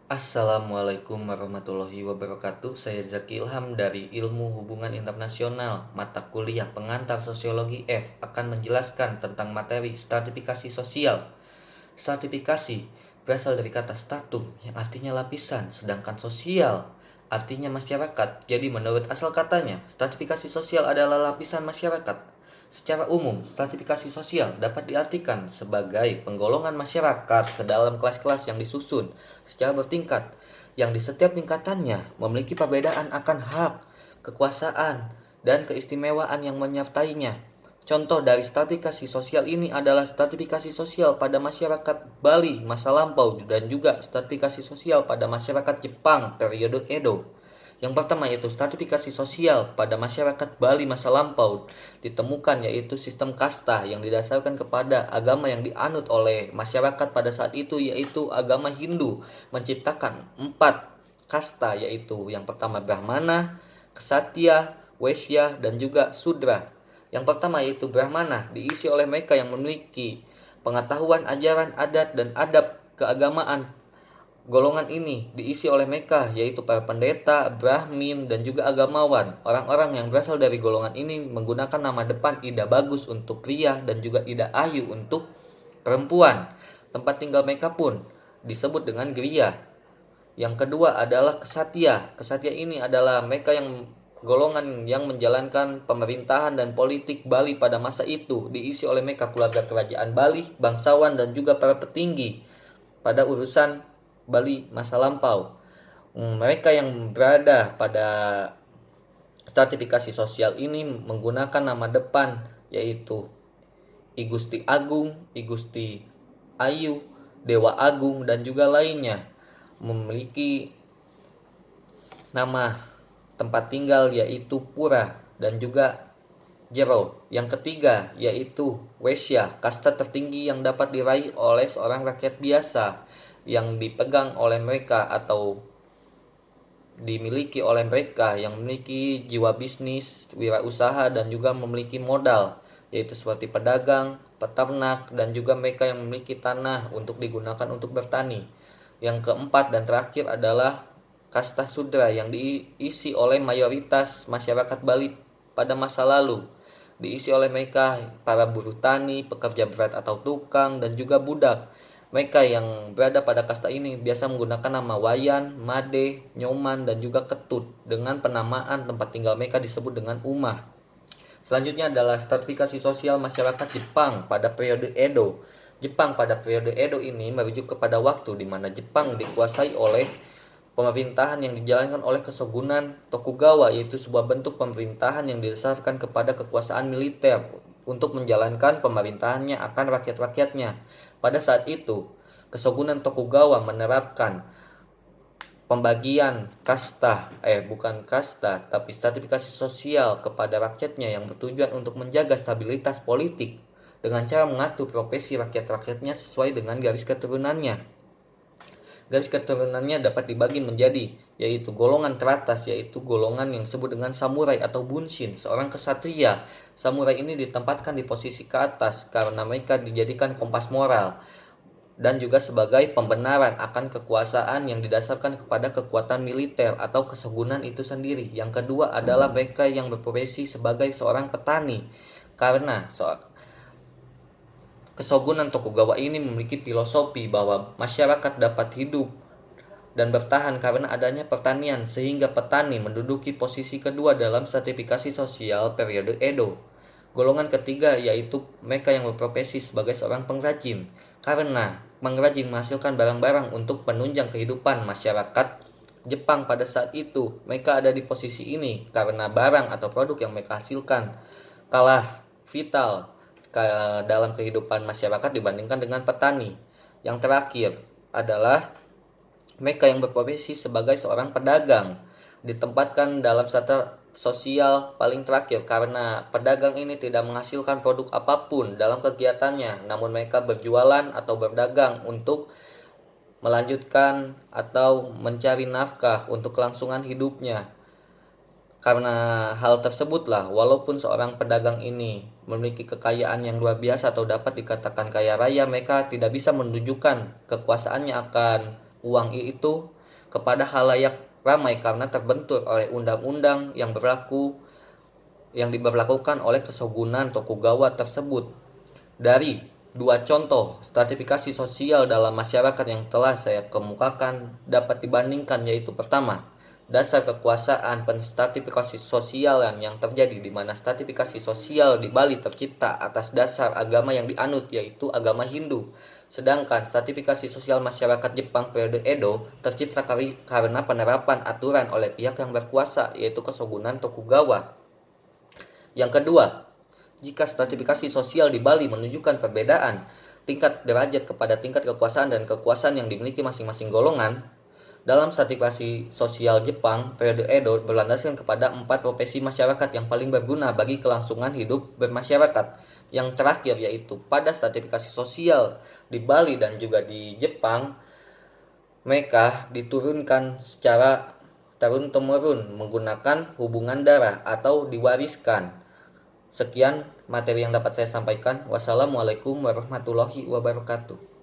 Assalamualaikum warahmatullahi wabarakatuh. Saya Zaki Ilham dari Ilmu Hubungan Internasional, mata kuliah pengantar Sosiologi F akan menjelaskan tentang materi stratifikasi sosial. Stratifikasi berasal dari kata stratum yang artinya lapisan, sedangkan sosial artinya masyarakat. Jadi menurut asal katanya, stratifikasi sosial adalah lapisan masyarakat. Secara umum, stratifikasi sosial dapat diartikan sebagai penggolongan masyarakat ke dalam kelas-kelas yang disusun secara bertingkat, yang di setiap tingkatannya memiliki perbedaan akan hak, kekuasaan, dan keistimewaan yang menyertainya. Contoh dari stratifikasi sosial ini adalah stratifikasi sosial pada masyarakat Bali masa lampau dan juga stratifikasi sosial pada masyarakat Jepang periode Edo. Yang pertama yaitu stratifikasi sosial pada masyarakat Bali masa lampau ditemukan yaitu sistem kasta yang didasarkan kepada agama yang dianut oleh masyarakat pada saat itu yaitu agama Hindu menciptakan 4 kasta yaitu yang pertama Brahmana, Ksatria, Waisya dan juga Sudra. Yang pertama yaitu Brahmana diisi oleh mereka yang memiliki pengetahuan ajaran adat dan adab keagamaan. Golongan ini diisi oleh mereka yaitu para pendeta, Brahmin, dan juga agamawan. Orang-orang yang berasal dari golongan ini menggunakan nama depan Ida Bagus untuk pria dan juga Ida Ayu untuk perempuan. Tempat tinggal mereka pun disebut dengan Griya. Yang kedua adalah Kesatria. Kesatria ini adalah mereka yang golongan yang menjalankan pemerintahan dan politik Bali pada masa itu, diisi oleh mereka keluarga kerajaan Bali, bangsawan dan juga para petinggi pada urusan Bali masa lampau. Mereka yang berada pada stratifikasi sosial ini menggunakan nama depan yaitu I Gusti Agung, I Gusti Ayu, Dewa Agung dan juga lainnya. Memiliki nama tempat tinggal yaitu Pura dan juga Jero. Yang ketiga yaitu Wesya, kasta tertinggi yang dapat diraih oleh seorang rakyat biasa yang dipegang oleh mereka atau dimiliki oleh mereka yang memiliki jiwa bisnis, wirausaha dan juga memiliki modal yaitu seperti pedagang, peternak dan juga mereka yang memiliki tanah untuk digunakan untuk bertani. Yang keempat dan terakhir adalah kasta Sudra yang diisi oleh mayoritas masyarakat Bali pada masa lalu. Diisi oleh mereka para buruh tani, pekerja berat atau tukang dan juga budak. Mereka yang berada pada kasta ini biasa menggunakan nama Wayan, Made, Nyoman dan juga Ketut. Dengan penamaan tempat tinggal mereka disebut dengan Umah. Selanjutnya adalah stratifikasi sosial masyarakat Jepang pada periode Edo. Jepang pada periode Edo ini merujuk kepada waktu di mana Jepang dikuasai oleh pemerintahan yang dijalankan oleh Kesogunan Tokugawa, yaitu sebuah bentuk pemerintahan yang didasarkan kepada kekuasaan militer untuk menjalankan pemerintahannya akan rakyat-rakyatnya. Pada saat itu, Kesogunan Tokugawa menerapkan pembagian bukan kasta, tapi stratifikasi sosial kepada rakyatnya yang bertujuan untuk menjaga stabilitas politik dengan cara mengatur profesi rakyat-rakyatnya sesuai dengan garis keturunannya. Garis keturunannya dapat dibagi menjadi yaitu golongan teratas yaitu golongan yang disebut dengan samurai atau bunshin, seorang kesatria. Samurai ini ditempatkan di posisi ke atas karena mereka dijadikan kompas moral dan juga sebagai pembenaran akan kekuasaan yang didasarkan kepada kekuatan militer atau kesogunan itu sendiri. Yang kedua adalah mereka yang berprofesi sebagai seorang petani karena Kesogunan Tokugawa ini memiliki filosofi bahwa masyarakat dapat hidup dan bertahan karena adanya pertanian sehingga petani menduduki posisi kedua dalam stratifikasi sosial periode Edo. Golongan ketiga yaitu mereka yang berprofesi sebagai seorang pengrajin karena pengrajin menghasilkan barang-barang untuk penunjang kehidupan masyarakat Jepang pada saat itu. Mereka ada di posisi ini karena barang atau produk yang mereka hasilkan kalah vital dalam kehidupan masyarakat dibandingkan dengan petani. Yang terakhir adalah mereka yang berprofesi sebagai seorang pedagang ditempatkan dalam strata sosial paling terakhir karena pedagang ini tidak menghasilkan produk apapun dalam kegiatannya, namun mereka berjualan atau berdagang untuk melanjutkan atau mencari nafkah untuk kelangsungan hidupnya. Karena hal tersebutlah, walaupun seorang pedagang ini memiliki kekayaan yang luar biasa atau dapat dikatakan kaya raya, mereka tidak bisa menunjukkan kekuasaannya akan uang itu kepada khalayak ramai karena terbentur oleh undang-undang yang diberlakukan oleh Kesogunan Tokugawa tersebut. Dari dua contoh stratifikasi sosial dalam masyarakat yang telah saya kemukakan dapat dibandingkan, yaitu pertama, dasar kekuasaan penstratifikasi sosial yang terjadi di mana stratifikasi sosial di Bali tercipta atas dasar agama yang dianut, yaitu agama Hindu. Sedangkan stratifikasi sosial masyarakat Jepang periode Edo tercipta karena penerapan aturan oleh pihak yang berkuasa, yaitu Kesogunan Tokugawa. Yang kedua, jika stratifikasi sosial di Bali menunjukkan perbedaan tingkat derajat kepada tingkat kekuasaan dan kekuasaan yang dimiliki masing-masing golongan, dalam stratifikasi sosial Jepang periode Edo berlandaskan kepada 4 profesi masyarakat yang paling berguna bagi kelangsungan hidup bermasyarakat. Yang terakhir yaitu pada stratifikasi sosial di Bali dan juga di Jepang, mereka diturunkan secara turun-temurun menggunakan hubungan darah atau diwariskan. Sekian materi yang dapat saya sampaikan. Wassalamualaikum warahmatullahi wabarakatuh.